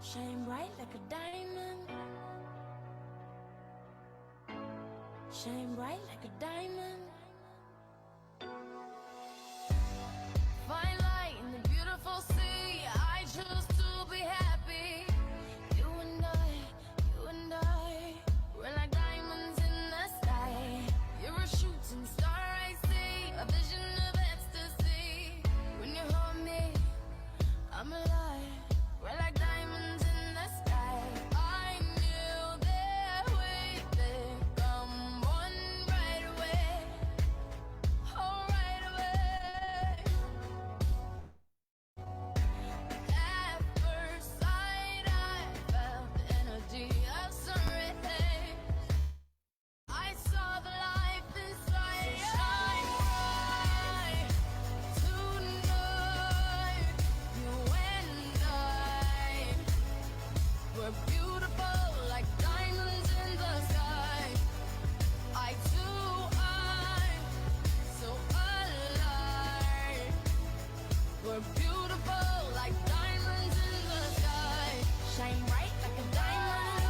Shine bright like a diamond. Shine bright like a diamond. Find light in the beautiful sea. I choose to be happy. You and I, we're like diamonds in the sky. You're a shooting star I see, a vision of ecstasy. When you hold me, I'm alive. We're like diamonds in the sky. I knew that we'd become one right away. Oh, right away. At first sight, I felt the energy of sun rays. I saw the life inside. So shine bright tonight. You and I, we're beautiful like diamonds in the sky. I too, I'm so alive. We're beautiful like diamonds in the sky. Shine bright like a diamond.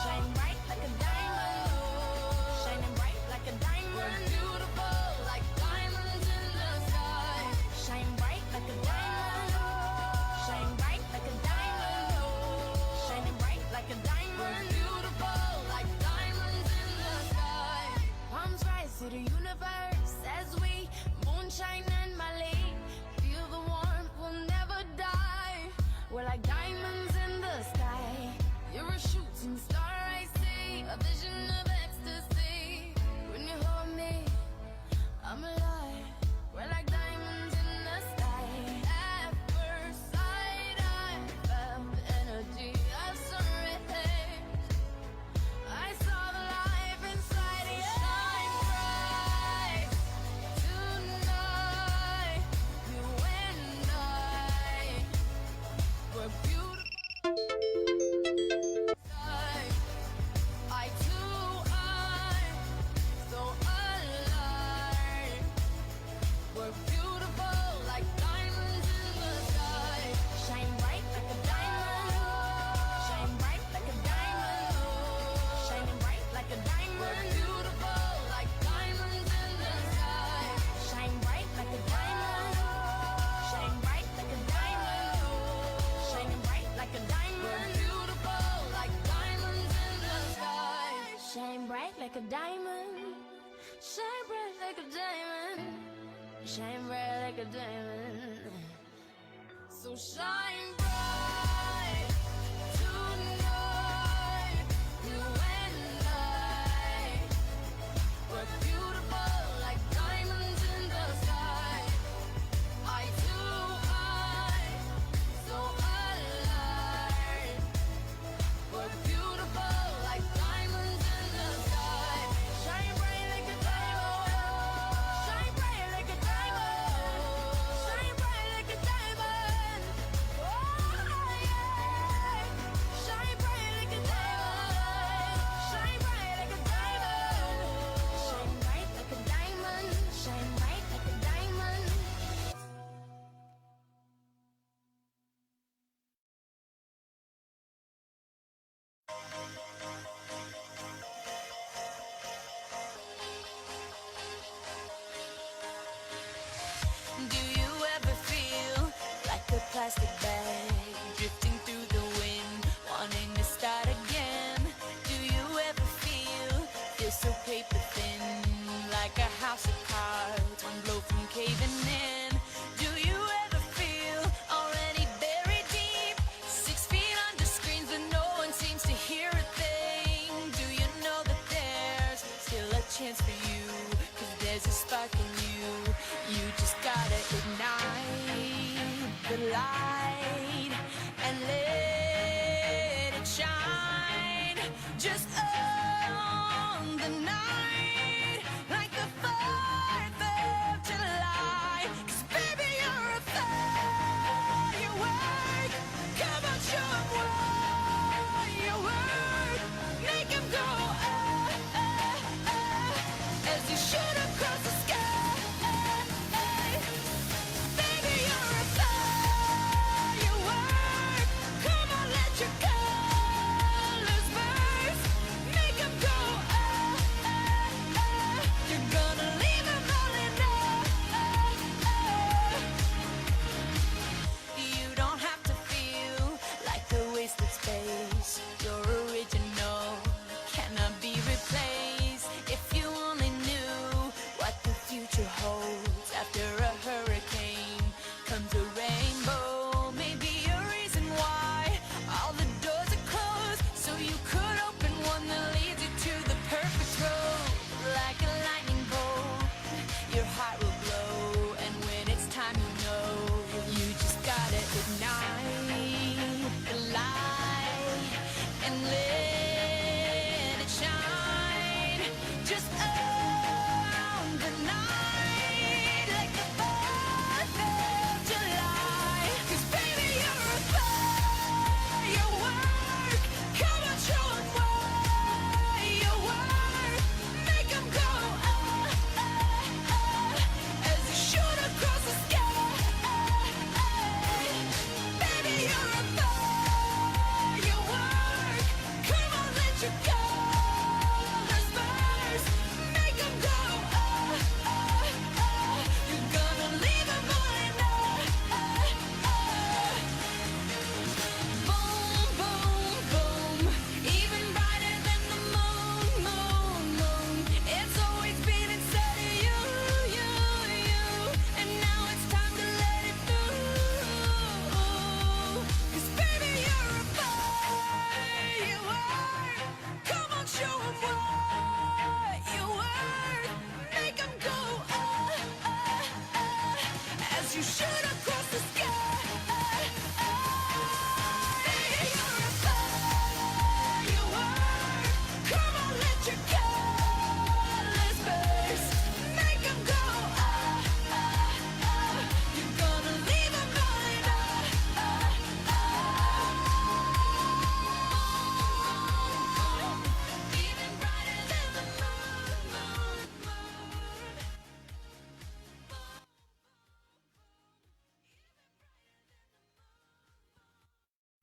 Shine bright like a diamond. Shining bright like a diamond. We're beautiful like diamonds in the sky. Shine bright like a diamond. Shine bright like a diamond. Shining bright like a diamond. We're beautiful like diamonds in the sky. Palms rise to the universe as we moonshine and Mali. Feel the warmth, we'll never die. We're like diamonds in the sky. You're a shooting star I see, a vision of ecstasy. When you hold me, I'm alive. We're like diamonds in the sky. At first sight, I felt the energy of sun rays. I saw the life inside you. Shine bright tonight. You and I, we're beautiful. I too, I'm so alive. We're beautiful like diamonds in the sky. Shine bright like a diamond. Shine bright like a diamond. Shining bright like a diamond. We're beautiful like diamonds in the sky. Shine bright like a diamond. Shine bright like a diamond. Shining bright like a diamond. We're beautiful like diamonds in the sky. Shine bright like a diamond. Shine bright like a diamond. Shine bright like a diamond. So shine bright tonight. You and I, we're beautiful like diamonds in the sky. I too, I'm so alive. We're beautiful like diamonds in the sky. Shine bright like a diamond. Shine bright like a diamond. Shine bright like a diamond. Oh yeah. Shine bright like a diamond. Shine bright like a diamond. Shine bright like a diamond. Shine bright like a diamond. Do you ever feel like a plastic bag drifting through the wind, wanting to start again? Do you ever feel so paper thin, like a house of cards, one blow from caving in? Do you ever feel already buried deep, 6 feet under screens, but no one seems to hear a thing? Do you know that there's still a chance for you? 'Cause there's a spark in you. You just gotta ignite the light and let it shine. Just own the night.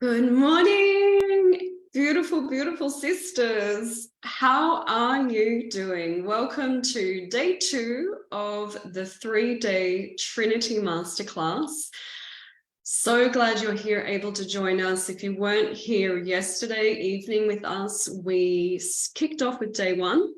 Good morning, beautiful, beautiful sisters. How are you doing? Welcome to day 2 of the 3-day Trinity Masterclass. So glad you're here, able to join us. If you weren't here yesterday evening with us, we kicked off with day 1.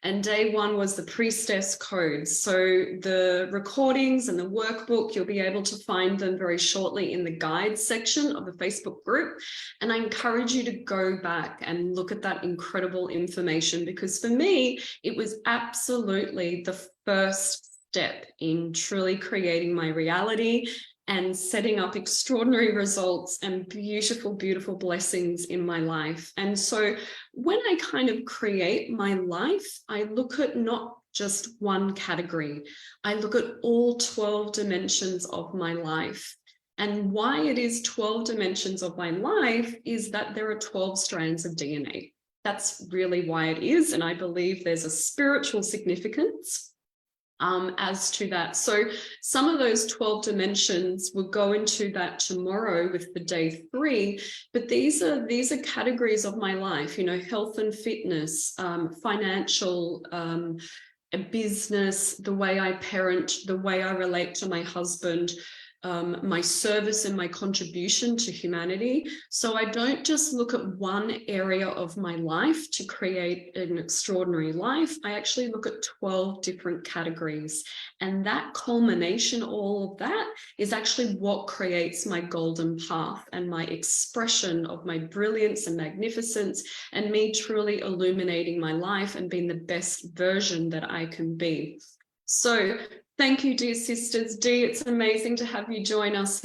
And day 1 was the Priestess Code. So the recordings and the workbook, you'll be able to find them very shortly in the guide section of the Facebook group. And I encourage you to go back and look at that incredible information, because for me, it was absolutely the first step in truly creating my reality and setting up extraordinary results and beautiful, beautiful blessings in my life. And so when I kind of create my life, I look at not just one category. I look at all 12 dimensions of my life. And why it is 12 dimensions of my life is that there are 12 strands of DNA. That's really why it is. And I believe there's a spiritual significance as to that. So some of those 12 dimensions, we'll go into that tomorrow with the day 3, but these are categories of my life, you know, health and fitness, financial, business, the way I parent, the way I relate to my husband, my service and my contribution to humanity. So I don't just look at one area of my life to create an extraordinary life. I actually look at 12 different categories. And that culmination, all of that, is actually what creates my golden path and my expression of my brilliance and magnificence, and me truly illuminating my life and being the best version that I can be. So thank you, dear sisters. Dee, it's amazing to have you join us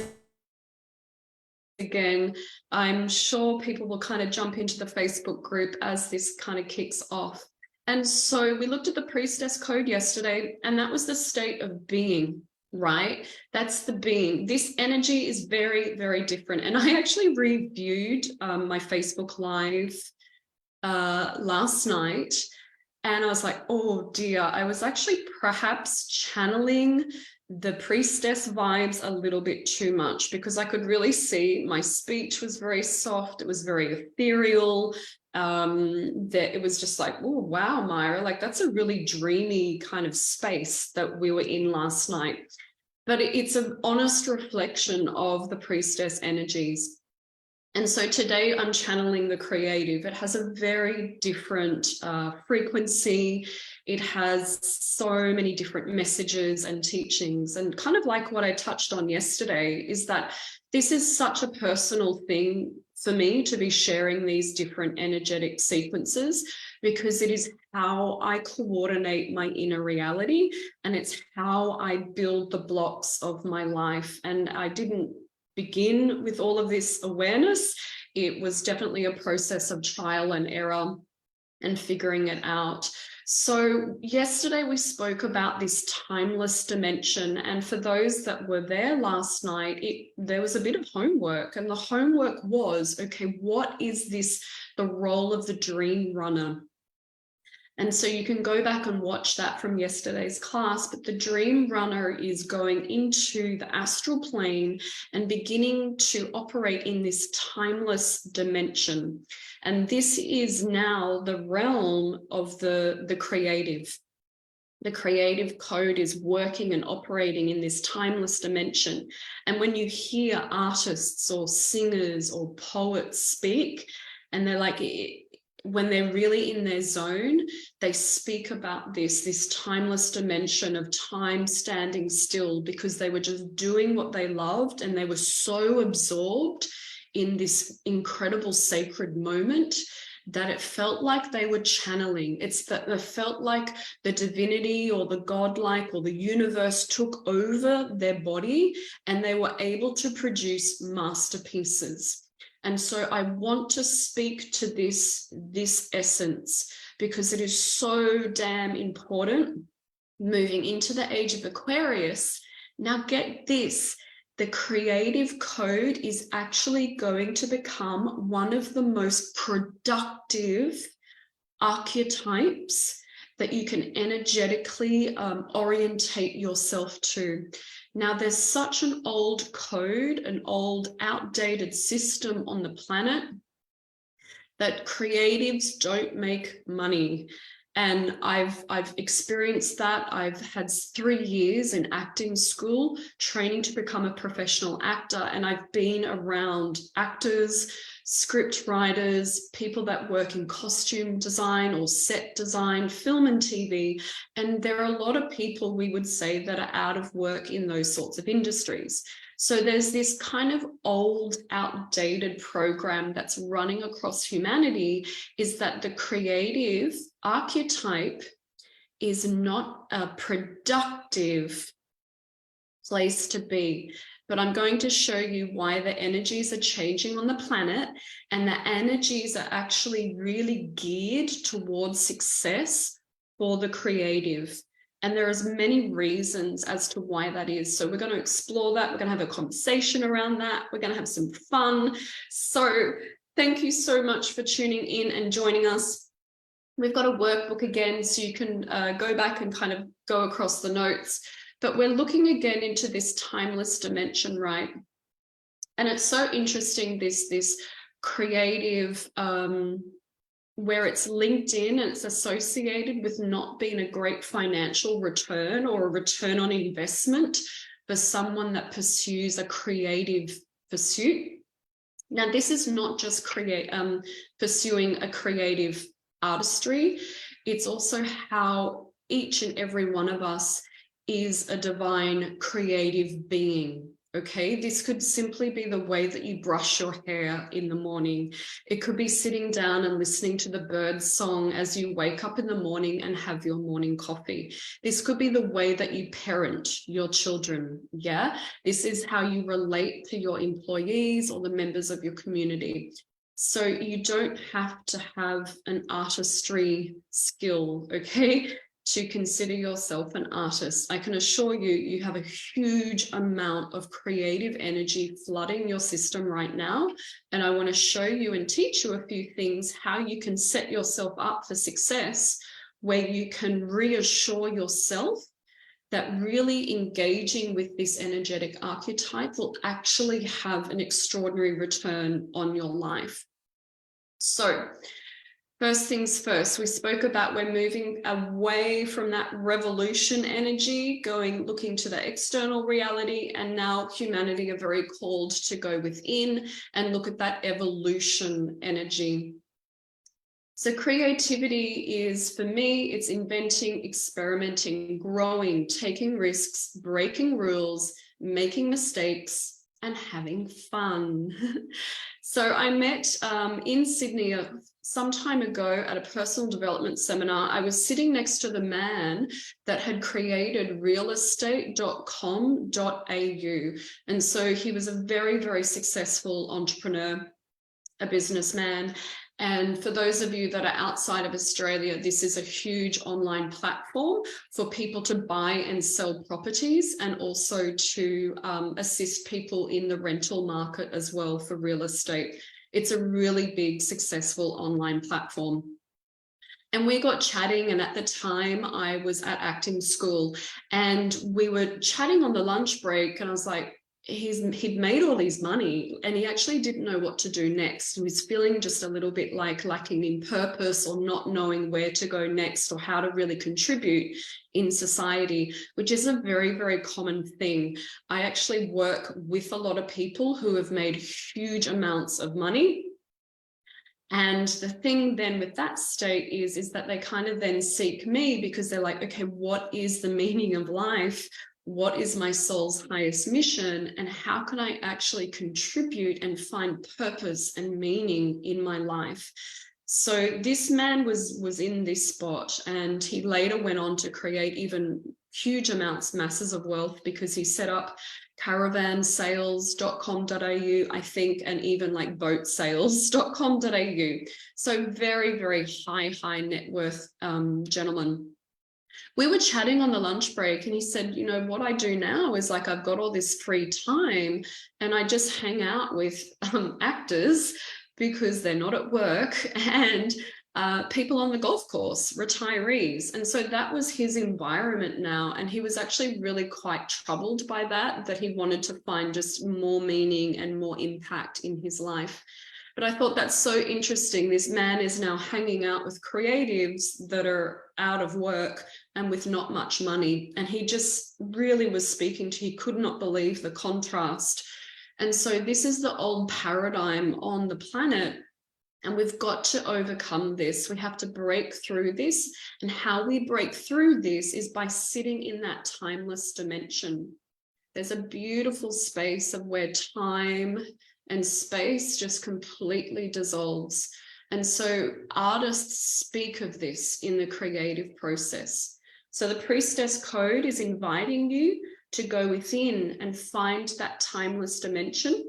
again. I'm sure people will kind of jump into the Facebook group as this kind of kicks off. And so we looked at the Priestess Code yesterday, and that was the state of being, right? That's the being. This energy is very, very different. And I actually reviewed my Facebook Live last night. And I was like, oh dear, I was actually perhaps channeling the priestess vibes a little bit too much, because I could really see my speech was very soft. It was very ethereal. That it was just like, oh, wow, Myra, like that's a really dreamy kind of space that we were in last night. But it's an honest reflection of the priestess energies. And so today I'm channeling the creative. It has a very different frequency. It has so many different messages and teachings. And kind of like what I touched on yesterday is that this is such a personal thing for me to be sharing these different energetic sequences, because it is how I coordinate my inner reality, and it's how I build the blocks of my life. And I didn't begin with all of this awareness. It was definitely a process of trial and error and figuring it out. So yesterday we spoke about this timeless dimension, and for those that were there last night, there was a bit of homework, and the homework was, okay, what is this, the role of the dream runner? And so you can go back and watch that from yesterday's class, but the dream runner is going into the astral plane and beginning to operate in this timeless dimension. And this is now the realm of the creative. The creative code is working and operating in this timeless dimension. And when you hear artists or singers or poets speak, and they're like, when they're really in their zone, they speak about this timeless dimension of time standing still, because they were just doing what they loved and they were so absorbed in this incredible sacred moment that it felt like they were channeling. It's that it felt like the divinity or the godlike or the universe took over their body, and they were able to produce masterpieces. And so I want to speak to this essence, because it is so damn important moving into the age of Aquarius. Now get this, the creative code is actually going to become one of the most productive archetypes that you can energetically orientate yourself to. Now, there's such an old code, an old outdated system on the planet that creatives don't make money. And I've experienced that. I've had 3 years in acting school, training to become a professional actor. And I've been around actors, script writers, people that work in costume design or set design, film and TV. And there are a lot of people, we would say, that are out of work in those sorts of industries. So there's this kind of old, outdated program that's running across humanity, is that the creative archetype is not a productive place to be. But I'm going to show you why the energies are changing on the planet, and the energies are actually really geared towards success for the creative. And there is many reasons as to why that is. So we're going to explore that. We're going to have a conversation around that. We're going to have some fun. So thank you so much for tuning in and joining us. We've got a workbook again, so you can go back and kind of go across the notes. But we're looking again into this timeless dimension, right? And it's so interesting, this creative, where it's linked in and it's associated with not being a great financial return or a return on investment for someone that pursues a creative pursuit. Now, this is not just pursuing a creative artistry. It's also how each and every one of us is a divine creative being. Okay, this could simply be the way that you brush your hair in the morning. It could be sitting down and listening to the bird song as you wake up in the morning and have your morning coffee. This could be the way that you parent your children. Yeah, this is how you relate to your employees or the members of your community. So you don't have to have an artistry skill, okay, to consider yourself an artist. I can assure you, you have a huge amount of creative energy flooding your system right now. And I want to show you and teach you a few things, how you can set yourself up for success, where you can reassure yourself that really engaging with this energetic archetype will actually have an extraordinary return on your life. So, first things first, we spoke about we're moving away from that revolution energy, looking to the external reality, and now humanity are very called to go within and look at that evolution energy. So creativity is, for me, it's inventing, experimenting, growing, taking risks, breaking rules, making mistakes, and having fun. So I met in Sydney some time ago at a personal development seminar. I was sitting next to the man that had created realestate.com.au. And so he was a very, very successful entrepreneur, a businessman. And for those of you that are outside of Australia, this is a huge online platform for people to buy and sell properties, and also to assist people in the rental market as well for real estate. It's a really big, successful online platform. And we got chatting, and at the time I was at acting school, and we were chatting on the lunch break, and I was like, he'd made all his money and he actually didn't know what to do next. He was feeling just a little bit like lacking in purpose, or not knowing where to go next, or how to really contribute in society, which is a very, very common thing. I actually work with a lot of people who have made huge amounts of money. And the thing then with that state is that they kind of then seek me, because they're like, okay, what is the meaning of life? What is my soul's highest mission, and how can I actually contribute and find purpose and meaning in my life? So this man was in this spot, and he later went on to create even huge amounts, masses of wealth, because he set up caravansales.com.au, I think, and even like boatsales.com.au. So very, very high net worth gentleman. We were chatting on the lunch break, and he said, you know, what I do now is, like, I've got all this free time and I just hang out with actors because they're not at work, and people on the golf course, retirees. And so that was his environment now. And he was actually really quite troubled by that he wanted to find just more meaning and more impact in his life. But I thought that's so interesting. This man is now hanging out with creatives that are out of work and with not much money. And he just really was speaking to, he could not believe the contrast. And so this is the old paradigm on the planet. And we've got to overcome this. We have to break through this. And how we break through this is by sitting in that timeless dimension. There's a beautiful space of where time and space just completely dissolves. And so artists speak of this in the creative process. So the Priestess Code is inviting you to go within and find that timeless dimension.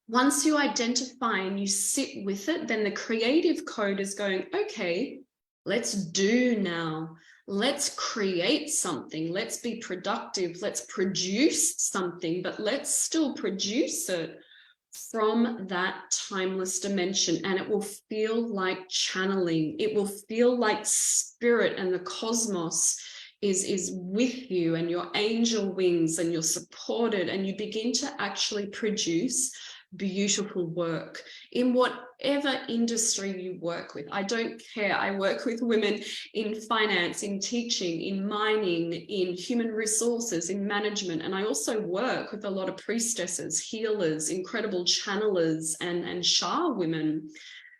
Once you identify and you sit with it, then the Creative Code is going, okay, let's do now. Let's create something. Let's be productive. Let's produce something, but let's still produce it from that timeless dimension. And it will feel like channeling. It will feel like spirit and the cosmos is with you and your angel wings, and you're supported, and you begin to actually produce beautiful work in whatever industry you work with. I don't care. I work with women in finance, in teaching, in mining, in human resources, in management. And I also work with a lot of priestesses, healers, incredible channelers, and Shah women.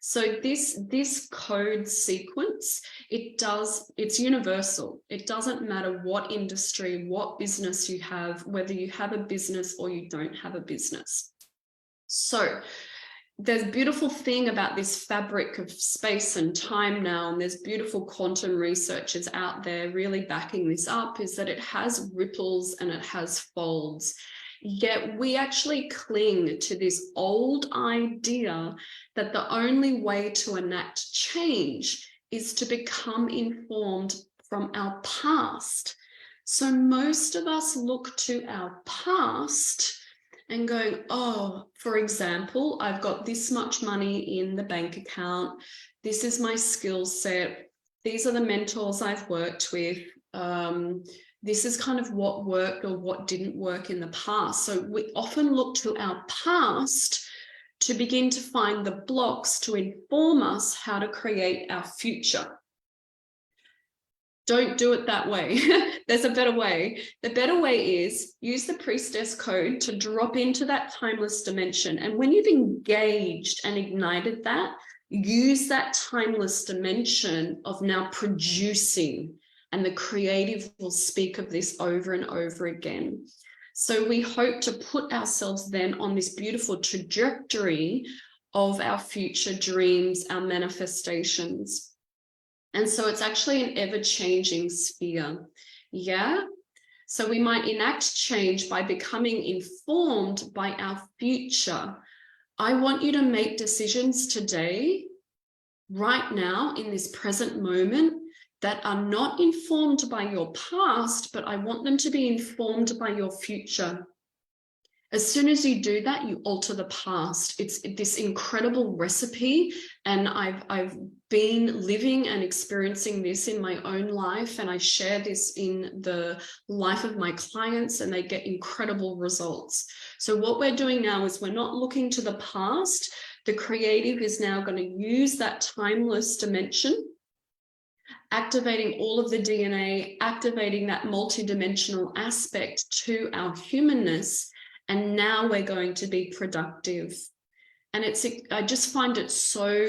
So this code sequence, it's universal. It doesn't matter what industry, what business you have, whether you have a business or you don't have a business. So there's a beautiful thing about this fabric of space and time now, and there's beautiful quantum researchers out there really backing this up, is that it has ripples and it has folds. Yet we actually cling to this old idea that the only way to enact change is to become informed from our past. So most of us look to our past and going, oh, for example, I've got this much money in the bank account. This is my skill set. These are the mentors I've worked with. This is kind of what worked or what didn't work in the past. So we often look to our past to begin to find the blocks to inform us how to create our future. Don't do it that way. There's a better way. The better way is use the Priestess Code to drop into that timeless dimension. And when you've engaged and ignited that, use that timeless dimension of now producing. And the creative will speak of this over and over again. So we hope to put ourselves then on this beautiful trajectory of our future dreams, our manifestations. And so it's actually an ever-changing sphere. Yeah. So we might enact change by becoming informed by our future. I want you to make decisions today, right now, in this present moment, that are not informed by your past, but I want them to be informed by your future. As soon as you do that, you alter the past. It's this incredible recipe. And I've been living and experiencing this in my own life. And I share this in the life of my clients, and they get incredible results. So what we're doing now is we're not looking to the past. The creative is now going to use that timeless dimension, activating all of the DNA, activating that multidimensional aspect to our humanness. And now we're going to be productive. And I just find it so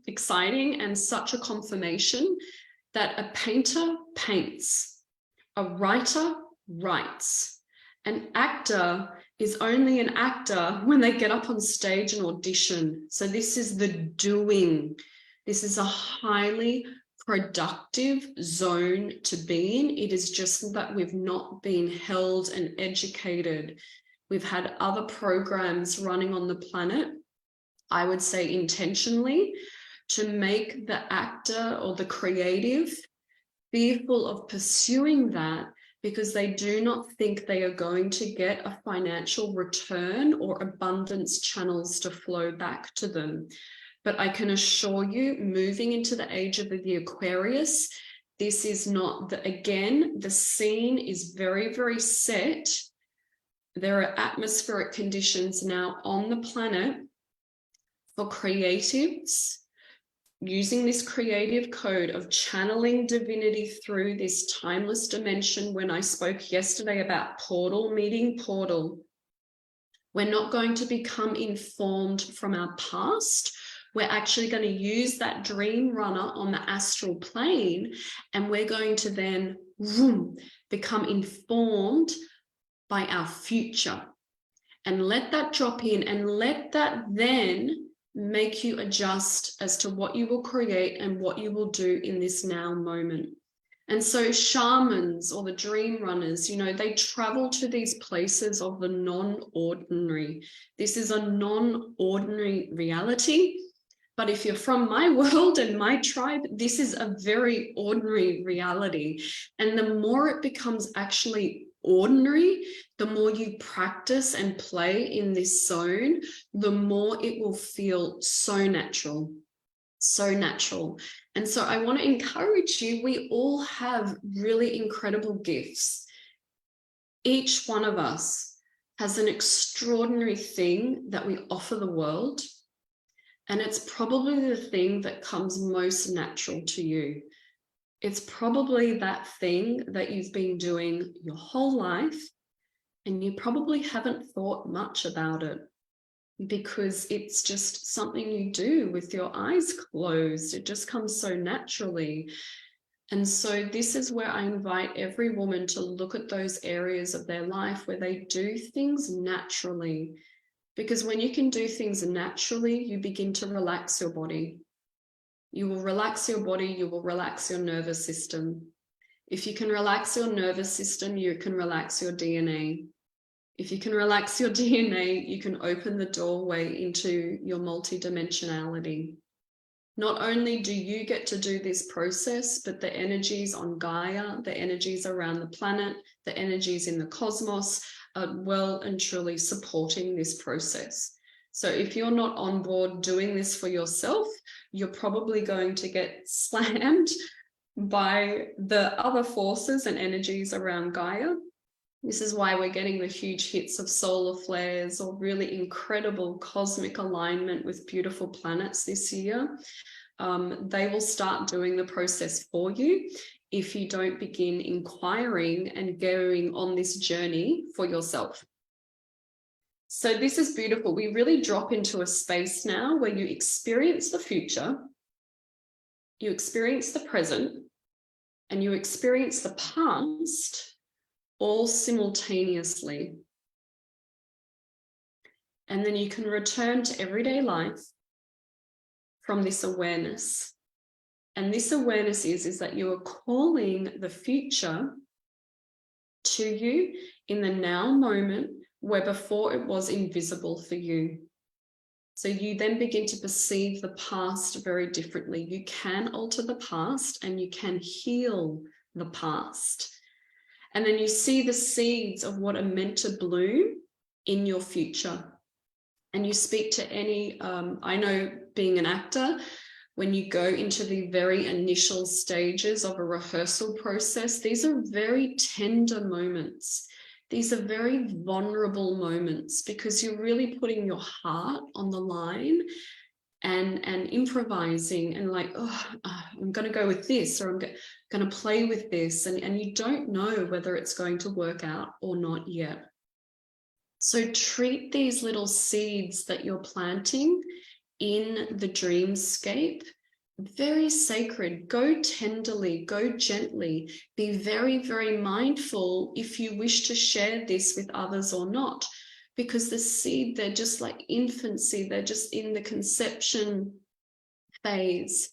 exciting and such a confirmation that a painter paints, a writer writes, an actor is only an actor when they get up on stage and audition. So this is the doing. This is a highly productive zone to be in. It is just that we've not been held and educated. We've had other programs running on the planet, I would say intentionally, to make the actor or the creative fearful of pursuing that, because they do not think they are going to get a financial return or abundance channels to flow back to them. But I can assure you, moving into the age of the Aquarius, this is not again, the scene is very, very set. There are atmospheric conditions now on the planet for creatives using this creative code of channeling divinity through this timeless dimension. When I spoke yesterday about portal meeting portal, we're not going to become informed from our past. We're actually going to use that dream runner on the astral plane, and we're going to then become informed by our future, and let that drop in, and let that then make you adjust as to what you will create and what you will do in this now moment. And so shamans or the dream runners, you know, they travel to these places of the non-ordinary. This is a non-ordinary reality. But if you're from my world and my tribe, this is a very ordinary reality. And the more it becomes actually ordinary, the more you practice and play in this zone, the more it will feel so natural, so natural. And so I want to encourage you, we all have really incredible gifts. Each one of us has an extraordinary thing that we offer the world. And it's probably the thing that comes most natural to you. It's probably that thing that you've been doing your whole life, and you probably haven't thought much about it because it's just something you do with your eyes closed. It just comes so naturally. And so this is where I invite every woman to look at those areas of their life where they do things naturally. Because when you can do things naturally, you begin to relax your body. You will relax your body, you will relax your nervous system. If you can relax your nervous system, you can relax your DNA. If you can relax your DNA, you can open the doorway into your multidimensionality. Not only do you get to do this process, but the energies on Gaia, the energies around the planet, the energies in the cosmos are well and truly supporting this process. So if you're not on board doing this for yourself, you're probably going to get slammed by the other forces and energies around Gaia. This is why we're getting the huge hits of solar flares or really incredible cosmic alignment with beautiful planets this year. They will start doing the process for you if you don't begin inquiring and going on this journey for yourself. So this is beautiful. We really drop into a space now where you experience the future, you experience the present, and you experience the past all simultaneously. And then you can return to everyday life from this awareness. And this awareness is that you are calling the future to you in the now moment, where before it was invisible for you. So you then begin to perceive the past very differently. You can alter the past and you can heal the past. And then you see the seeds of what are meant to bloom in your future. And you speak to any, I know being an actor, when you go into the very initial stages of a rehearsal process, these are very tender moments. These are very vulnerable moments because you're really putting your heart on the line and improvising and like, I'm going to go with this, or I'm going to play with this. And you don't know whether it's going to work out or not yet. So treat these little seeds that you're planting in the dreamscape very sacred. Go tenderly, go gently, be very, very mindful if you wish to share this with others or not, because the seed, they're just like infancy, they're just in the conception phase.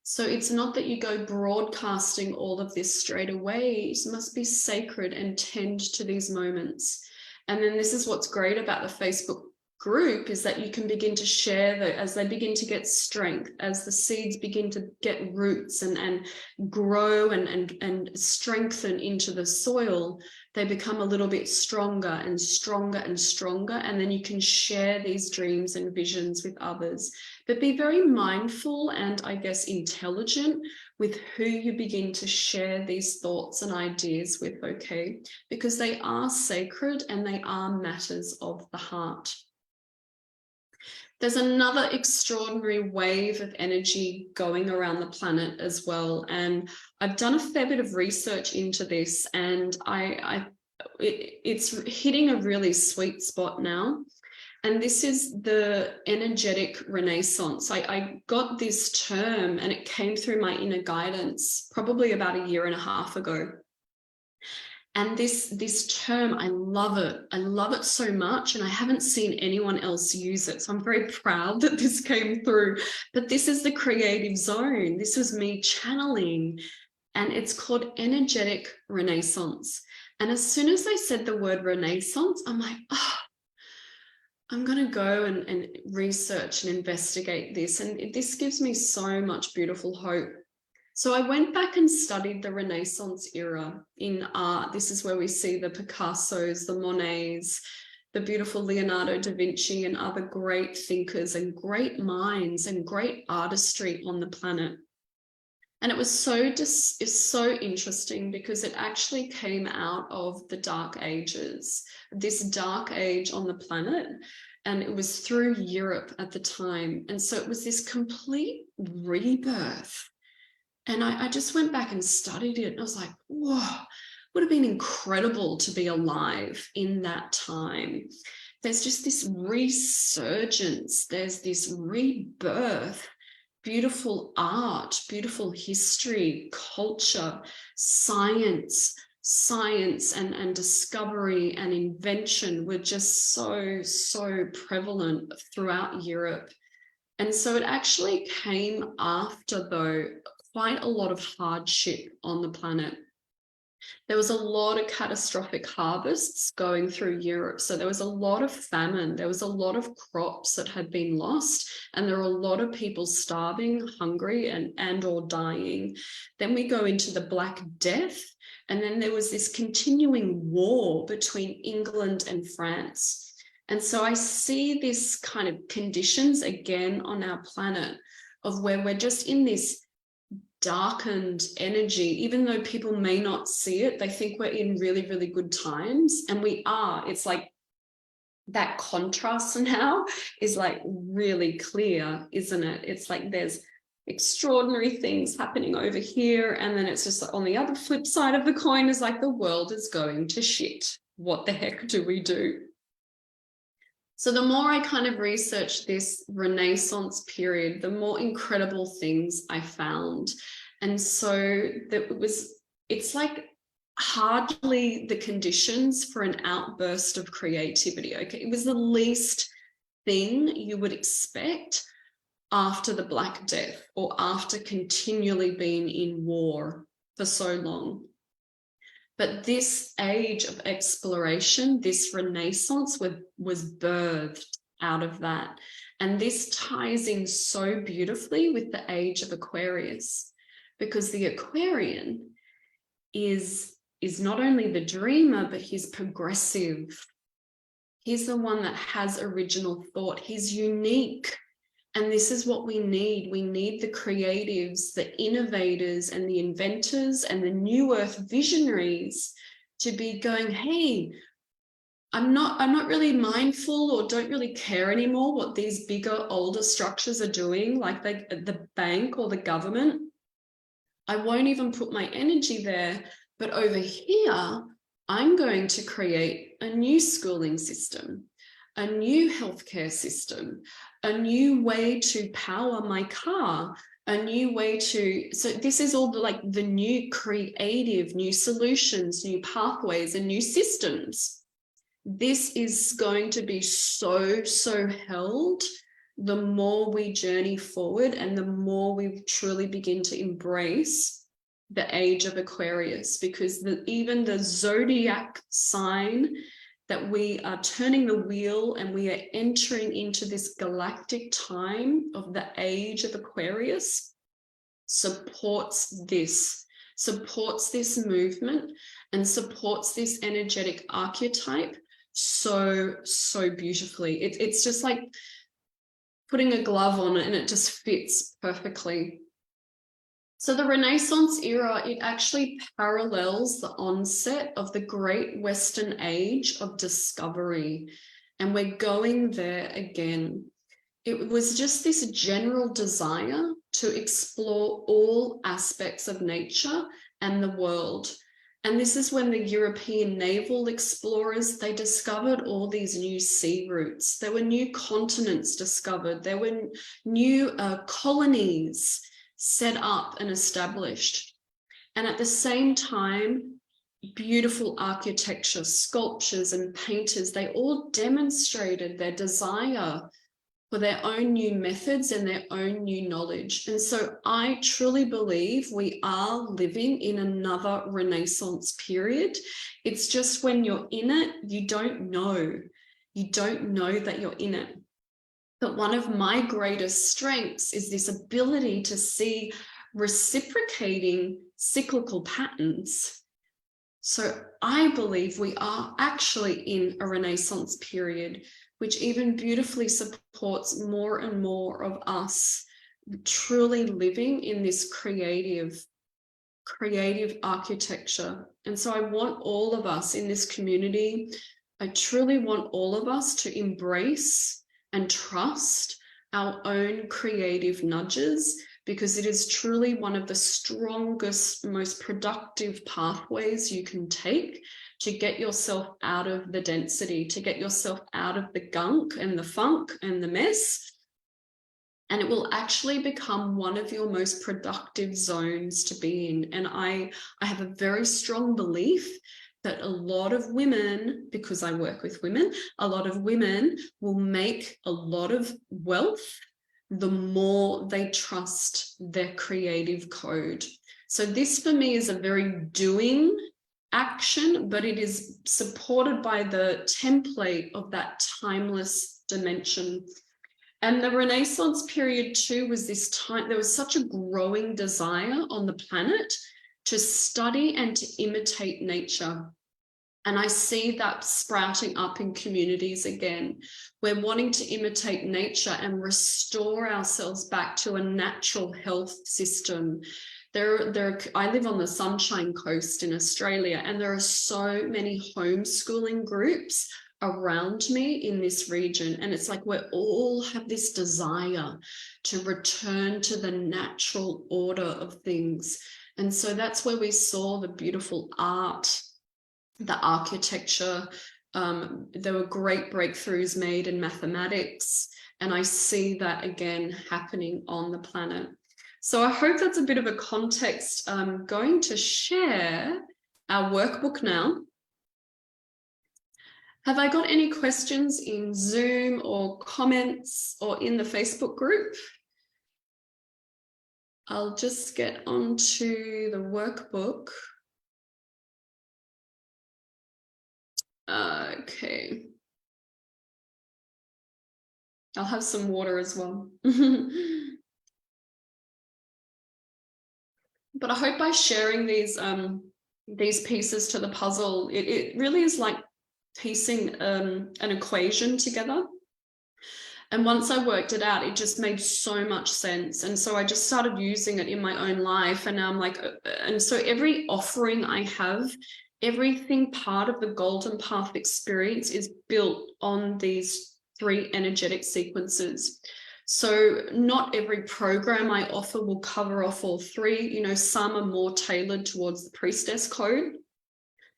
So it's not that you go broadcasting all of this straight away. It must be sacred and tend to these moments. And then this is what's great about the Facebook group, is that you can begin to share as they begin to get strength, as the seeds begin to get roots and grow and strengthen into the soil, they become a little bit stronger and stronger and stronger. And then you can share these dreams and visions with others. But be very mindful and, I guess, intelligent with who you begin to share these thoughts and ideas with, okay? Because they are sacred and they are matters of the heart. There's another extraordinary wave of energy going around the planet as well. And I've done a fair bit of research into this, and it's hitting a really sweet spot now. And this is the energetic renaissance. I got this term and it came through my inner guidance probably about 1.5 years ago. And this term, I love it. I love it so much, and I haven't seen anyone else use it. So I'm very proud that this came through. But this is the creative zone. This was me channeling, and it's called energetic renaissance. And as soon as I said the word renaissance, I'm like, oh, I'm going to go and research and investigate this. And this gives me so much beautiful hope. So I went back and studied the Renaissance era in art. This is where we see the Picassos, the Monets, the beautiful Leonardo da Vinci and other great thinkers and great minds and great artistry on the planet. And it was so interesting because it actually came out of the Dark Ages, this dark age on the planet. And it was through Europe at the time. And so it was this complete rebirth. And I just went back and studied it. And I was like, whoa, would have been incredible to be alive in that time. There's just this resurgence. There's this rebirth, beautiful art, beautiful history, culture, science and discovery and invention were just so prevalent throughout Europe. And so it actually came after, though, quite a lot of hardship on the planet. There was a lot of catastrophic harvests going through Europe. So there was a lot of famine. There was a lot of crops that had been lost, and there were a lot of people starving, hungry, and or dying. Then we go into the Black Death, and then there was this continuing war between England and France. And so I see this kind of conditions again on our planet of where we're just in this darkened energy. Even though people may not see it, they think we're in really, really good times, and we are. It's like that contrast now is like really clear, isn't it? It's like there's extraordinary things happening over here, and then it's just on the other flip side of the coin is like the world is going to shit. What the heck do we do? So the more I kind of researched this Renaissance period, the more incredible things I found. And so it's like hardly the conditions for an outburst of creativity. Okay, it was the least thing you would expect after the Black Death or after continually being in war for so long. But this age of exploration, this Renaissance was birthed out of that. And this ties in so beautifully with the age of Aquarius, because the Aquarian is not only the dreamer, but he's progressive. He's the one that has original thought. He's unique. And this is what we need. We need the creatives, the innovators and the inventors and the new earth visionaries to be going, hey, I'm not really mindful or don't really care anymore what these bigger, older structures are doing, like the bank or the government. I won't even put my energy there. But over here, I'm going to create a new schooling system, a new healthcare system, a new way to power my car, a new way to, so this is all the new creative, new solutions, new pathways and new systems. This is going to be so held the more we journey forward and the more we truly begin to embrace the age of Aquarius, because even the zodiac sign that we are turning the wheel and we are entering into this galactic time of the age of Aquarius supports this. supports this movement and supports this energetic archetype so beautifully. It's just like putting a glove on it and it just fits perfectly. So the Renaissance era, it actually parallels the onset of the Great Western Age of discovery. And we're going there again. It was just this general desire to explore all aspects of nature and the world. And this is when the European naval explorers, they discovered all these new sea routes. There were new continents discovered. There were new colonies set up and established. And at the same time, beautiful architecture, sculptures and painters, they all demonstrated their desire for their own new methods and their own new knowledge. And so I truly believe we are living in another Renaissance period. It's just when you're in it, you don't know. You don't know that you're in it. But one of my greatest strengths is this ability to see reciprocating cyclical patterns. So I believe we are actually in a Renaissance period, which even beautifully supports more and more of us truly living in this creative architecture. And so I want all of us in this community, I truly want all of us to embrace and trust our own creative nudges, because it is truly one of the strongest, most productive pathways you can take to get yourself out of the density, to get yourself out of the gunk and the funk and the mess. And it will actually become one of your most productive zones to be in. And I have a very strong belief that a lot of women, because I work with women, a lot of women will make a lot of wealth the more they trust their creative code. So this for me is a very doing action, but it is supported by the template of that timeless dimension. And the Renaissance period too was this time, there was such a growing desire on the planet to study and to imitate nature. And I see that sprouting up in communities again. We're wanting to imitate nature and restore ourselves back to a natural health system. I live on the Sunshine Coast in Australia, and there are so many homeschooling groups around me in this region. And it's like we all have this desire to return to the natural order of things. And so that's where we saw the beautiful art, the architecture. There were great breakthroughs made in mathematics, and I see that again happening on the planet. So I hope that's a bit of a context. I'm going to share our workbook now. Have I got any questions in Zoom or comments or in the Facebook group? I'll just get onto the workbook. Okay. I'll have some water as well. But I hope by sharing these pieces to the puzzle, it really is like piecing an equation together. And once I worked it out, it just made so much sense. And so I just started using it in my own life. And now I'm like, and so every offering I have, everything part of the Golden Path experience is built on these 3 energetic sequences. So not every program I offer will cover off all 3. You know, some are more tailored towards the priestess code.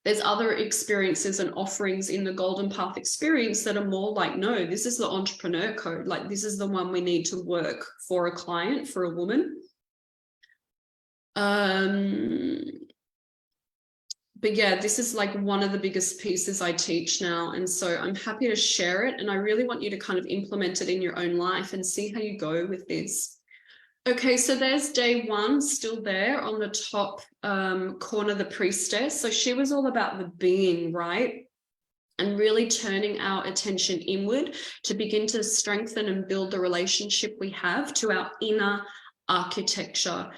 There's other experiences and offerings in the Golden Path experience that are more like, no, this is the entrepreneur code. Like, this is the one we need to work for a client, for a woman. But yeah, this is like one of the biggest pieces I teach now. And so I'm happy to share it. And I really want you to kind of implement it in your own life and see how you go with this. Okay, so there's day 1 still there on the top corner, the priestess. So she was all about the being, right? And really turning our attention inward to begin to strengthen and build the relationship we have to our inner architecture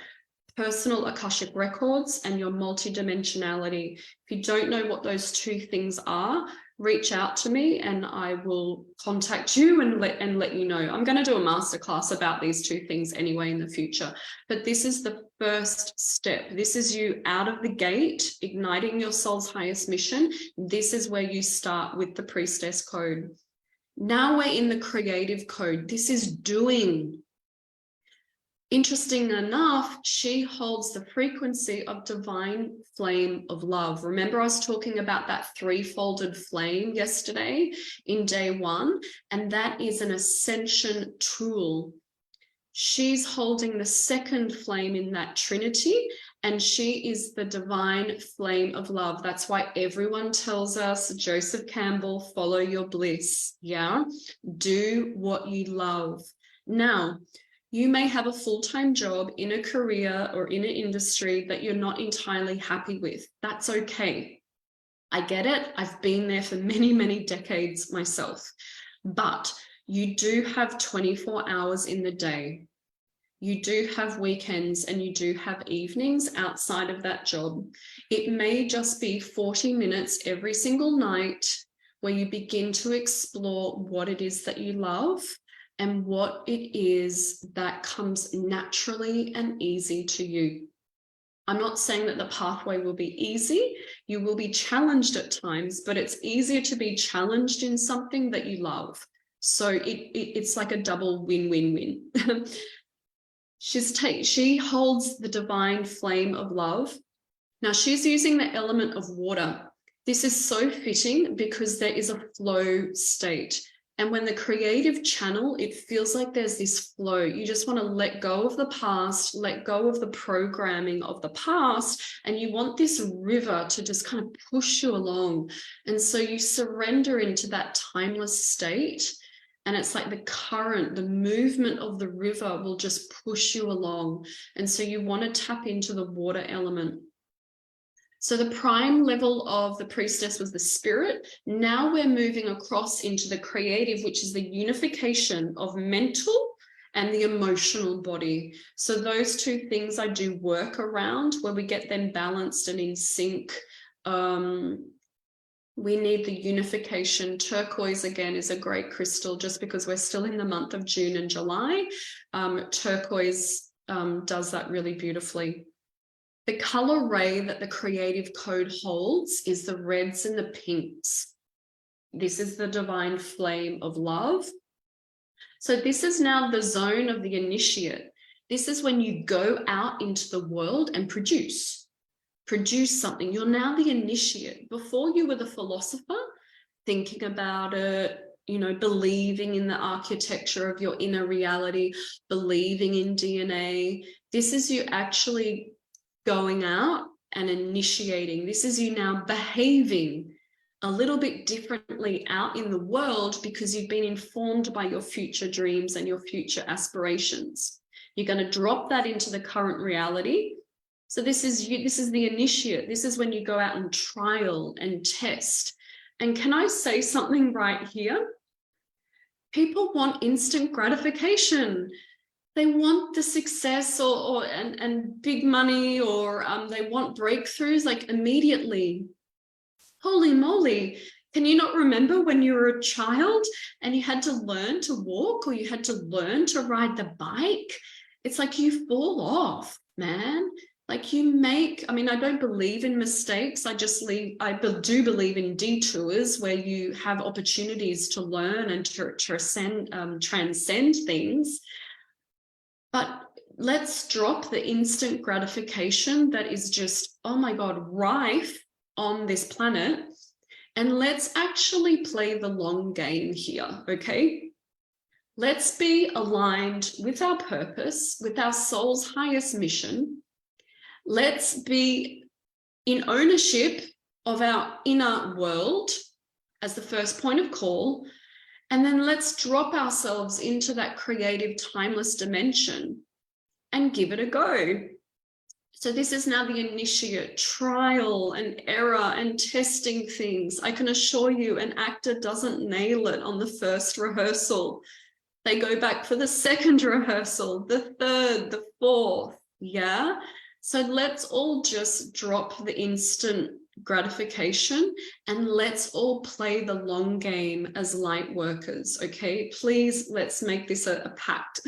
personal Akashic records and your multidimensionality. If you don't know what those two things are, reach out to me and I will contact you and let you know. I'm going to do a masterclass about these two things anyway in the future. But this is the first step. This is you out of the gate, igniting your soul's highest mission. This is where you start with the priestess code. Now we're in the creative code. This is doing. Interesting enough, she holds the frequency of divine flame of love. Remember, I was talking about that three-folded flame yesterday in day 1, and that is an ascension tool. She's holding the second flame in that trinity, and she is the divine flame of love. That's why everyone tells us, Joseph Campbell, follow your bliss. Yeah, do what you love. Now, you may have a full-time job in a career or in an industry that you're not entirely happy with. That's okay. I get it. I've been there for many, many decades myself. But you do have 24 hours in the day. You do have weekends and you do have evenings outside of that job. It may just be 40 minutes every single night where you begin to explore what it is that you love and what it is that comes naturally and easy to you. I'm not saying that the pathway will be easy. You will be challenged at times, but it's easier to be challenged in something that you love. So it's like a double win-win-win. She holds the divine flame of love. Now she's using the element of water. This is so fitting because there is a flow state. And when the creative channel, it feels like there's this flow. You just want to let go of the past, let go of the programming of the past, and you want this river to just kind of push you along. And so you surrender into that timeless state. And it's like the current, the movement of the river will just push you along. And so you want to tap into the water element. So the prime level of the priestess was the spirit. Now we're moving across into the creative, which is the unification of mental and the emotional body. So those two things I do work around where we get them balanced and in sync. We need the unification. Turquoise, again, is a great crystal just because we're still in the month of June and July. Turquoise does that really beautifully. The color ray that the creative code holds is the reds and the pinks. This is the divine flame of love. So this is now the zone of the initiate. This is when you go out into the world and produce something. You're now the initiate. Before you were the philosopher, thinking about it, you know, believing in the architecture of your inner reality, believing in DNA. This is you actually going out and initiating. This is you now behaving a little bit differently out in the world because you've been informed by your future dreams and your future aspirations. You're going to drop that into the current reality. So this is you, this is the initiate. This is when you go out and trial and test. And can I say something right here? People want instant gratification. They want the success and big money, or they want breakthroughs like immediately. Holy moly. Can you not remember when you were a child and you had to learn to walk or you had to learn to ride the bike? It's like you fall off, man. Like you make, I mean, I don't believe in mistakes. I do believe in detours where you have opportunities to learn and to transcend things. But let's drop the instant gratification that is just, oh my God, rife on this planet. And let's actually play the long game here, okay? Let's be aligned with our purpose, with our soul's highest mission. Let's be in ownership of our inner world as the first point of call. And then let's drop ourselves into that creative, timeless dimension and give it a go. So this is now the initiate, trial and error and testing things. I can assure you an actor doesn't nail it on the first rehearsal. They go back for the second rehearsal, the third, the fourth, yeah? So let's all just drop the instant gratification and let's all play the long game as light workers, okay? Please, let's make this a pact.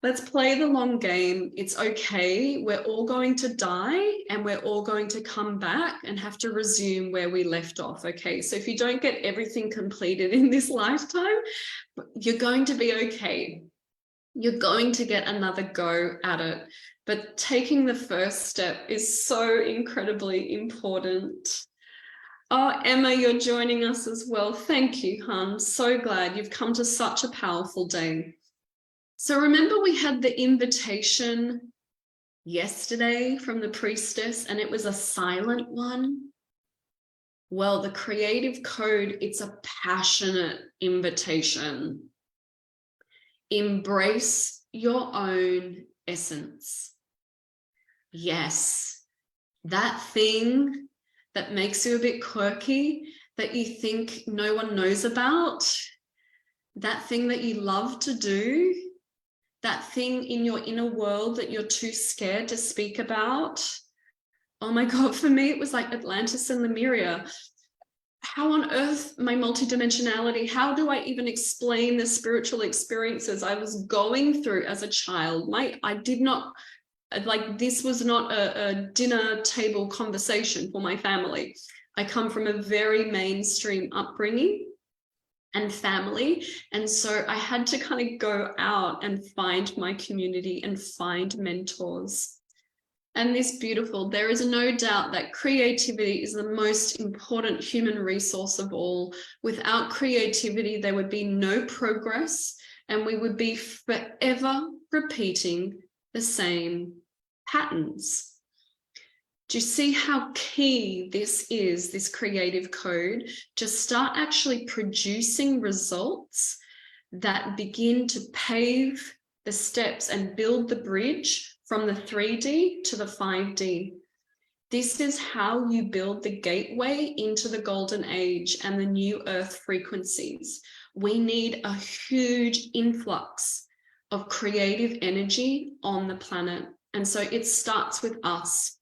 Let's play the long game. It's okay. We're all going to die and we're all going to come back and have to resume where we left off, okay? So if you don't get everything completed in this lifetime, you're going to be okay. You're going to get another go at it. But taking the first step is so incredibly important. Oh, Emma, you're joining us as well. Thank you, hon. So glad you've come to such a powerful day. So remember we had the invitation yesterday from the priestess and it was a silent one. Well, the creative code, it's a passionate invitation. Embrace your own essence. Yes, that thing that makes you a bit quirky, that you think no one knows about, that thing that you love to do, that thing in your inner world that you're too scared to speak about. Oh my God, for me, it was like Atlantis and Lemuria. How on earth my multidimensionality, how do I even explain the spiritual experiences I was going through as a child? I did not, like, this was not a dinner table conversation for my family. I come from a very mainstream upbringing and family. And so I had to kind of go out and find my community and find mentors. And this beautiful, there is no doubt that creativity is the most important human resource of all. Without creativity, there would be no progress and we would be forever repeating the same patterns. Do you see how key this is, this creative code, to start actually producing results that begin to pave the steps and build the bridge from the 3D to the 5D? This is how you build the gateway into the golden age and the new earth frequencies. We need a huge influx of creative energy on the planet. And so it starts with us.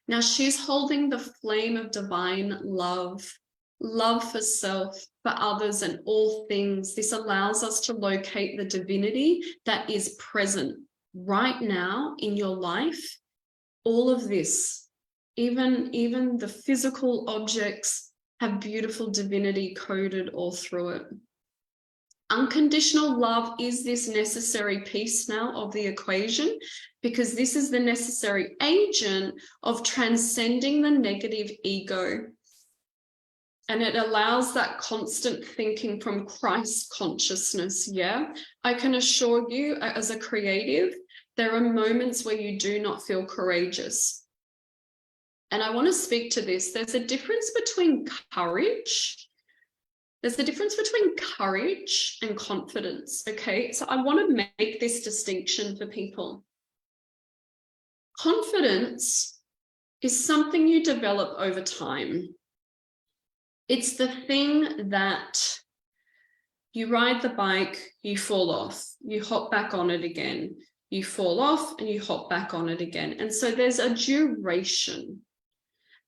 Now she's holding the flame of divine love, love for self, for others and all things. This allows us to locate the divinity that is present right now in your life. All of this, even the physical objects have beautiful divinity coded all through it. Unconditional love is this necessary piece now of the equation, because this is the necessary agent of transcending the negative ego. And it allows that constant thinking from Christ consciousness, yeah? I can assure you, as a creative, there are moments where you do not feel courageous. And I want to speak to this. There's a difference between courage. There's a difference between courage and confidence, okay? So I want to make this distinction for people. Confidence is something you develop over time. It's the thing that you ride the bike, you fall off, you hop back on it again, you fall off and you hop back on it again. And so there's a duration.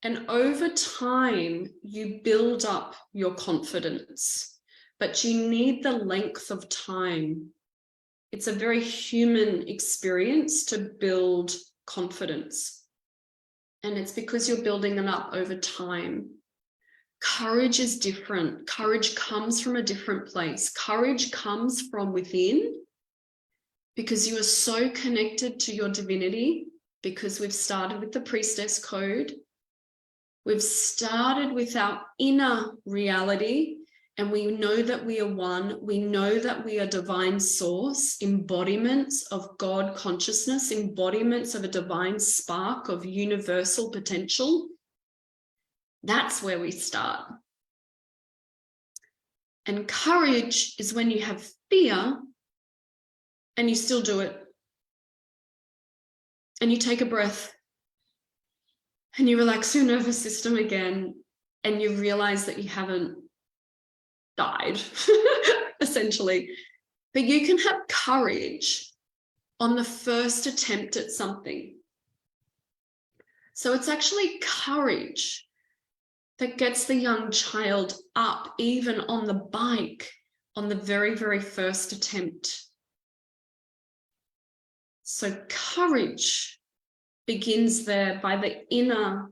And over time, you build up your confidence, but you need the length of time. It's a very human experience to build confidence. And it's because you're building them up over time. Courage is different. Courage comes from a different place. Courage comes from within because you are so connected to your divinity, because we've started with the priestess code. We've started with our inner reality, and we know that we are one. We know that we are divine source, embodiments of God consciousness, embodiments of a divine spark of universal potential. That's where we start. And courage is when you have fear and you still do it. And you take a breath and you relax your nervous system again, and you realize that you haven't died, essentially. But you can have courage on the first attempt at something. So it's actually courage that gets the young child up, even on the bike, on the very, very first attempt. So courage begins there by the inner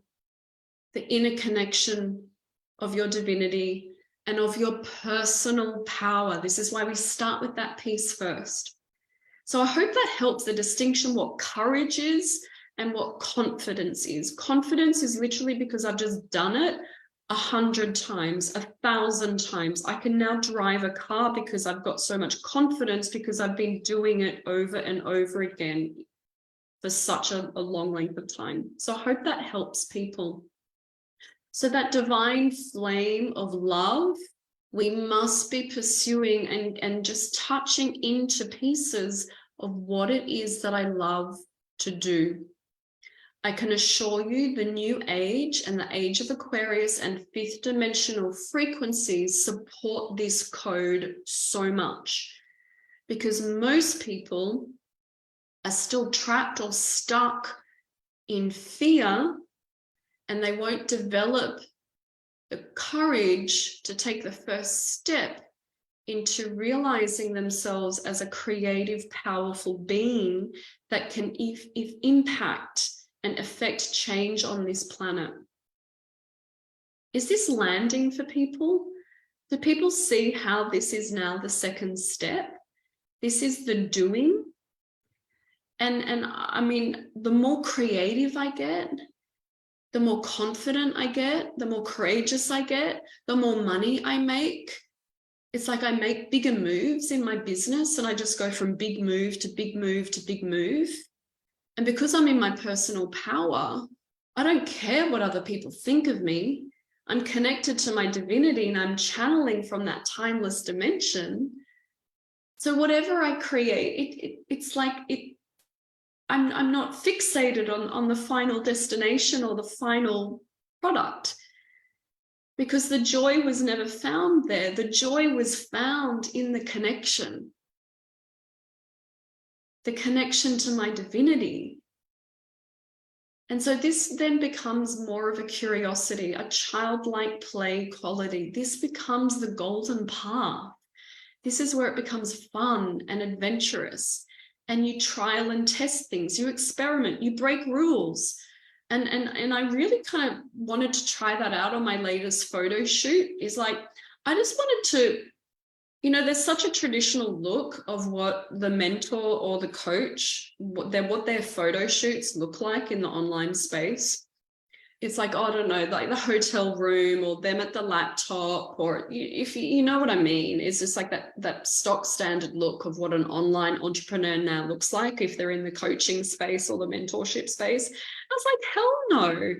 connection of your divinity and of your personal power. This is why we start with that piece first. So I hope that helps the distinction what courage is and what confidence is. Confidence is literally because I've just done it 100 times, 1,000 times. I can now drive a car because I've got so much confidence because I've been doing it over and over again for such a long length of time. So I hope that helps people. So that divine flame of love, we must be pursuing and just touching into pieces of what it is that I love to do. I can assure you the new age and the age of Aquarius and fifth dimensional frequencies support this code so much, because most people are still trapped or stuck in fear, and they won't develop the courage to take the first step into realizing themselves as a creative, powerful being that can impact and affect change on this planet. Is this landing for people? Do people see how this is now the second step? This is the doing. And I mean, the more creative I get, the more confident I get, the more courageous I get, the more money I make. It's like I make bigger moves in my business and I just go from big move to big move to big move. And because I'm in my personal power, I don't care what other people think of me. I'm connected to my divinity and I'm channeling from that timeless dimension. So whatever I create, it's like I'm not fixated on the final destination or the final product, because the joy was never found there. The joy was found in the connection to my divinity. And so this then becomes more of a curiosity, a childlike play quality. This becomes the golden path. This is where it becomes fun and adventurous. And you trial and test things, you experiment, you break rules. And I really kind of wanted to try that out on my latest photo shoot. Is like, I just wanted to, you know, there's such a traditional look of what the mentor or the coach, what their photo shoots look like in the online space. It's like, oh, I don't know, like the hotel room or them at the laptop, or if you know what I mean, it's just like that stock standard look of what an online entrepreneur now looks like if they're in the coaching space or the mentorship space. I was like, hell no,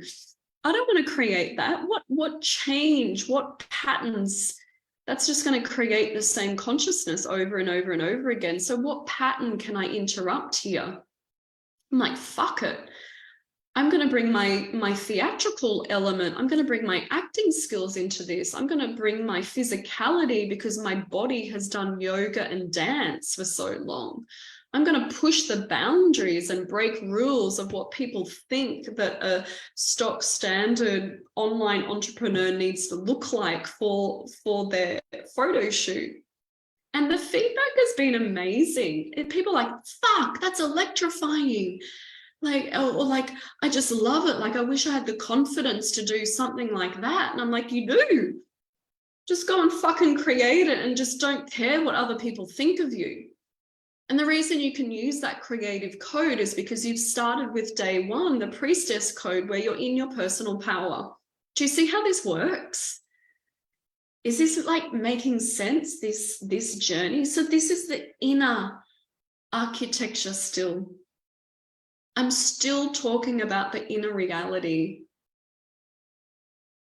I don't want to create that. What change, what patterns? That's just going to create the same consciousness over and over and over again. So what pattern can I interrupt here? I'm like, fuck it. I'm going to bring my theatrical element. I'm going to bring my acting skills into this. I'm going to bring my physicality because my body has done yoga and dance for so long. I'm going to push the boundaries and break rules of what people think that a stock standard online entrepreneur needs to look like for their photo shoot. And the feedback has been amazing. People are like, fuck, that's electrifying. Like, or like, I just love it. Like, I wish I had the confidence to do something like that. And I'm like, you do. Just go and fucking create it and just don't care what other people think of you. And the reason you can use that creative code is because you've started with day one, the priestess code, where you're in your personal power. Do you see how this works? Is this like making sense, this journey? So this is the inner architecture still. I'm still talking about the inner reality.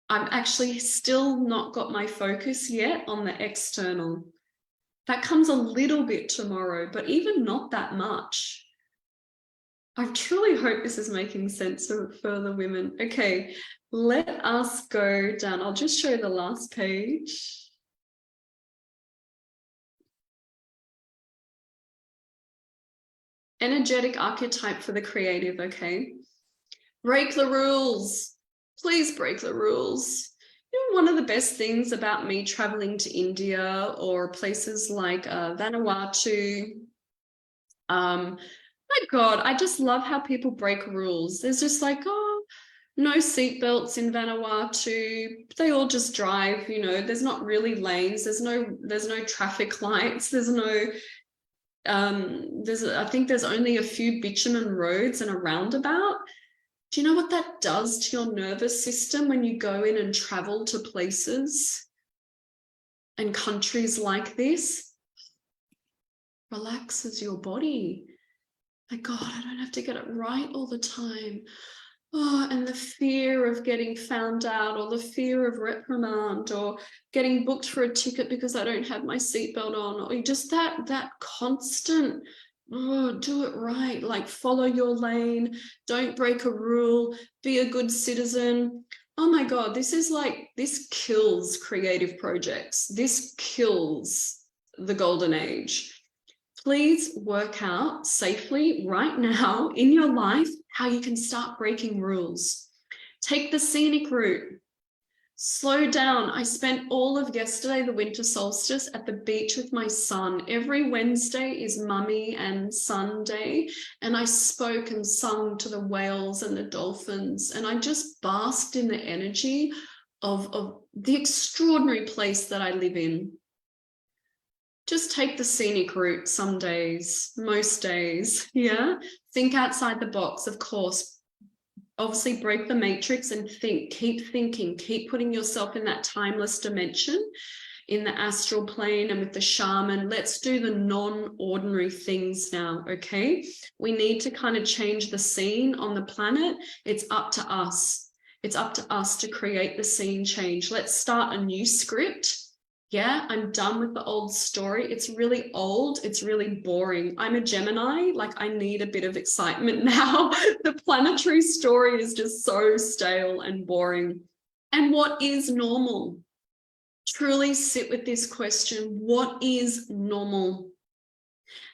I'm actually still not got my focus yet on the external. That comes a little bit tomorrow, but even not that much. I truly hope this is making sense for the women. Okay, let us go down. I'll just show the last page. energetic archetype for the creative, okay? Break the rules. Please break the rules. You know, one of the best things about me traveling to India or places like Vanuatu, my God, I just love how people break rules. There's just like, oh, no seatbelts in Vanuatu. They all just drive, you know, there's not really lanes. There's no traffic lights. There's no, I think there's only a few bitumen roads and a roundabout. Do you know what that does to your nervous system when you go in and travel to places and countries like this? Relaxes your body. My God, I don't have to get it right all the time. Oh, and the fear of getting found out, or the fear of reprimand, or getting booked for a ticket because I don't have my seatbelt on, or just that constant, oh, do it right, like follow your lane, don't break a rule, be a good citizen. Oh my God, this kills creative projects. This kills the golden age. Please work out safely right now in your life how you can start breaking rules. Take the scenic route. Slow down. I spent all of yesterday, the winter solstice, at the beach with my son. Every Wednesday is mummy and son day, and I spoke and sung to the whales and the dolphins, and I just basked in the energy of the extraordinary place that I live in. Just take the scenic route some days, most days, yeah? Think outside the box, of course. Obviously break the matrix and think, keep thinking, keep putting yourself in that timeless dimension, in the astral plane and with the shaman. Let's do the non-ordinary things now, okay? We need to kind of change the scene on the planet. It's up to us. It's up to us to create the scene change. Let's start a new script. Yeah, I'm done with the old story. It's really old. It's really boring. I'm a Gemini. Like, I need a bit of excitement now. The planetary story is just so stale and boring. And what is normal? Truly sit with this question. What is normal?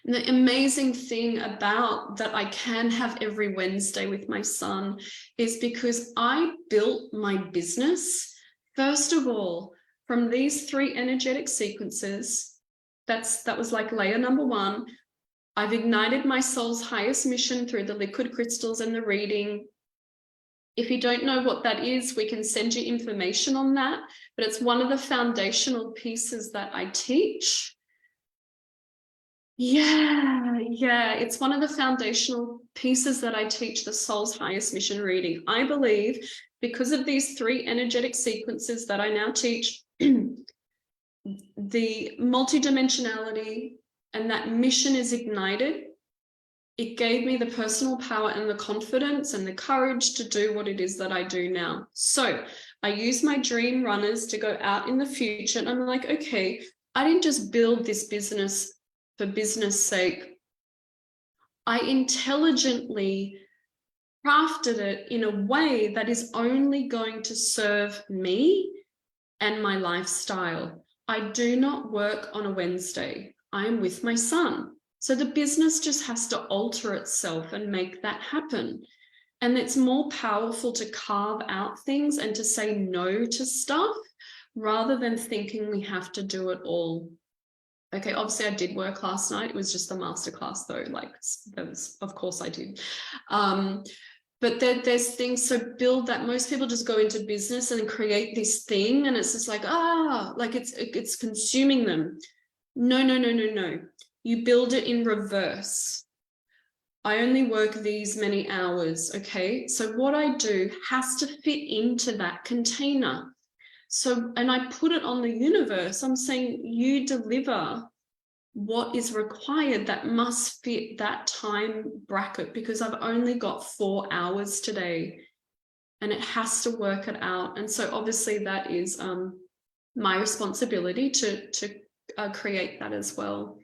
And the amazing thing about that I can have every Wednesday with my son is because I built my business, first of all, from these 3 energetic sequences. That was like layer number 1. I've ignited my soul's highest mission through the liquid crystals and the reading. If you don't know what that is, we can send you information on that, but it's one of the foundational pieces that I teach. Yeah, it's one of the foundational pieces that I teach, the soul's highest mission reading. I believe because of these 3 energetic sequences that I now teach, the multidimensionality and that mission is ignited. It gave me the personal power and the confidence and the courage to do what it is that I do now. So I use my dream runners to go out in the future, and I'm like, okay, I didn't just build this business for business sake. I intelligently crafted it in a way that is only going to serve me and my lifestyle. I do not work on a Wednesday. I am with my son. So the business just has to alter itself and make that happen. And it's more powerful to carve out things and to say no to stuff rather than thinking we have to do it all. Okay, obviously I did work last night. It was just the masterclass though. Like, that was, of course I did. But there's things, so build that. Most people just go into business and create this thing, and it's just like, like it's consuming them. No. You build it in reverse. I only work these many hours, okay? So what I do has to fit into that container. So, and I put it on the universe. I'm saying you deliver what is required that must fit that time bracket, because I've only got 4 hours today and it has to work it out. And so obviously that is my responsibility to create that as well.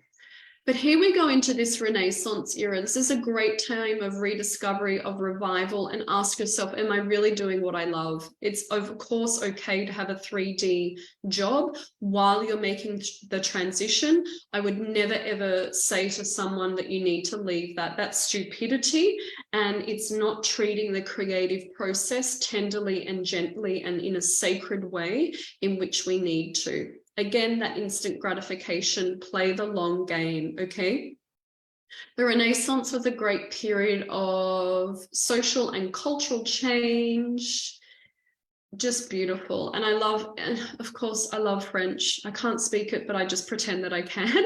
But here we go into this Renaissance era. This is a great time of rediscovery, of revival, and ask yourself, am I really doing what I love? It's of course okay to have a 3D job while you're making the transition. I would never ever say to someone that you need to leave that. That's stupidity, and it's not treating the creative process tenderly and gently and in a sacred way in which we need to. Again, that instant gratification, play the long game, okay? The Renaissance was a great period of social and cultural change, just beautiful. And I love, of course, I love French. I can't speak it, but I just pretend that I can.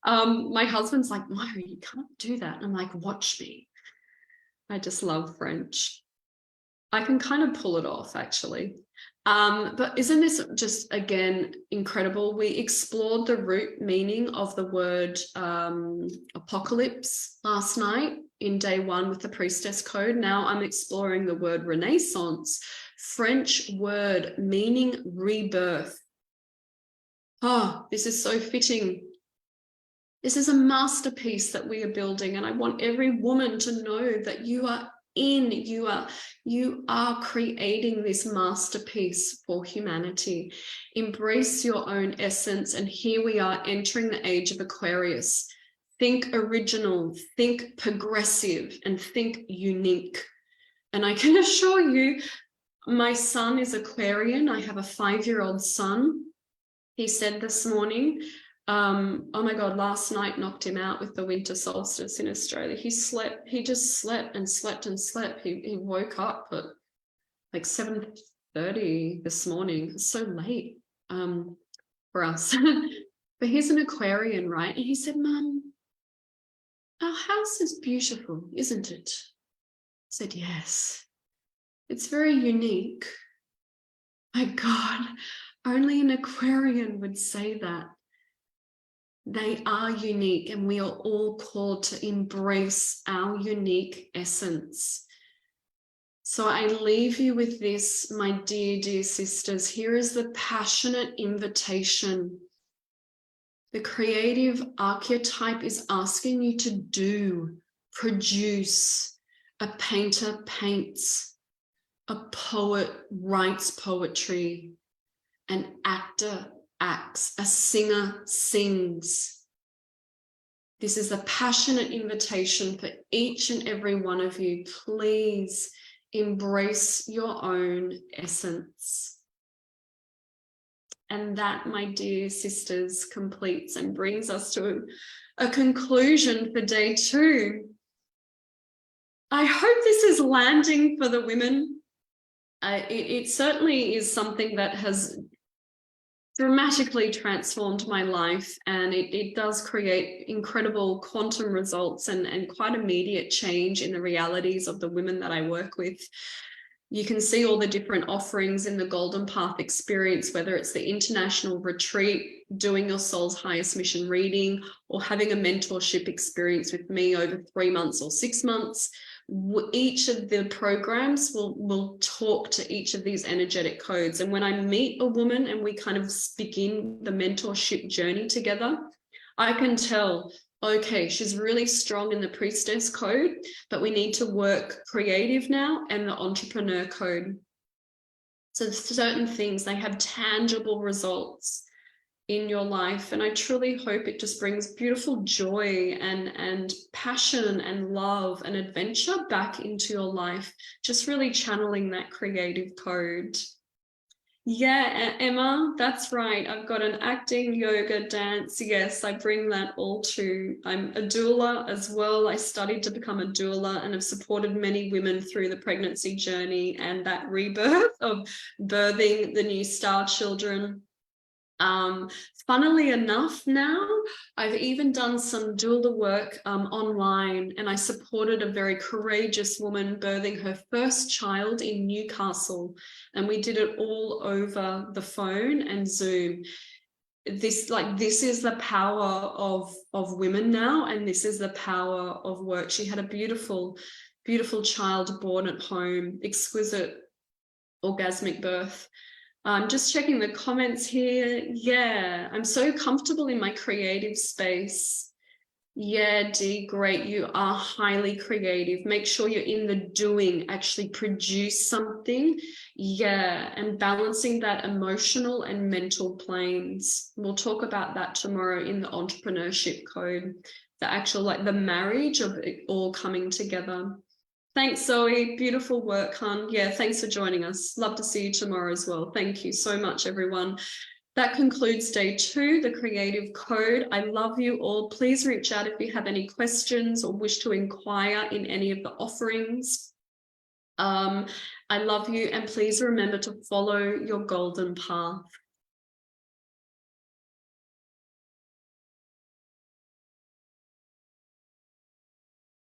My husband's like, Myra, you can't do that. I'm like, watch me. I just love French. I can kind of pull it off, actually. But isn't this just, again, incredible? We explored the root meaning of the word apocalypse last night in day 1 with the priestess code. Now I'm exploring the word Renaissance, French word meaning rebirth. Oh, this is so fitting. This is a masterpiece that we are building, and I want every woman to know that you are creating this masterpiece for humanity. Embrace your own essence, and here we are entering the age of Aquarius. Think original, think progressive, and think unique. And I can assure you, my son is Aquarian. I have a 5-year-old son. He said this morning, oh my God, last night knocked him out with the winter solstice in Australia. He just slept and slept and slept. He woke up at like 7:30 this morning. It's so late for us. But he's an Aquarian, right? And he said, Mum, our house is beautiful, isn't it? I said, yes. It's very unique. My God, only an Aquarian would say that. They are unique, and we are all called to embrace our unique essence. So I leave you with this, my dear, dear sisters. Here is the passionate invitation. The creative archetype is asking you to do, produce. A painter paints, a poet writes poetry, an actor acts, a singer sings. This is a passionate invitation for each and every one of you. Please embrace your own essence. And that, my dear sisters, completes and brings us to a conclusion for day 2. I hope this is landing for the women. It certainly is something that has dramatically transformed my life, and it does create incredible quantum results and quite immediate change in the realities of the women that I work with. You can see all the different offerings in the Golden Path experience, whether it's the international retreat, doing your soul's highest mission reading, or having a mentorship experience with me over 3 months or 6 months. Each of the programs will talk to each of these energetic codes. And when I meet a woman and we kind of begin the mentorship journey together, I can tell, okay, she's really strong in the priestess code, but we need to work creative now and the entrepreneur code. So certain things, they have tangible results in your life, and I truly hope it just brings beautiful joy and passion and love and adventure back into your life, just really channeling that creative code. Yeah, Emma, that's right. I've got an acting, yoga, dance. Yes, I bring that all too. I'm a doula as well. I studied to become a doula and have supported many women through the pregnancy journey and that rebirth of birthing the new star children. Funnily enough, now I've even done some doula work online, and I supported a very courageous woman birthing her first child in Newcastle, and we did it all over the phone and Zoom. This is the power of women now, and this is the power of work. She had a beautiful child born at home, exquisite orgasmic birth. Just checking the comments here. Yeah, I'm so comfortable in my creative space. Yeah, Dee, great. You are highly creative. Make sure you're in the doing, actually produce something. Yeah, and balancing that emotional and mental planes. We'll talk about that tomorrow in the entrepreneurship code, the actual, like the marriage of it all coming together. Thanks, Zoe. Beautiful work, hun. Yeah, thanks for joining us. Love to see you tomorrow as well. Thank you so much, everyone. That concludes day 2, the creative code. I love you all. Please reach out if you have any questions or wish to inquire in any of the offerings. I love you, and please remember to follow your golden path.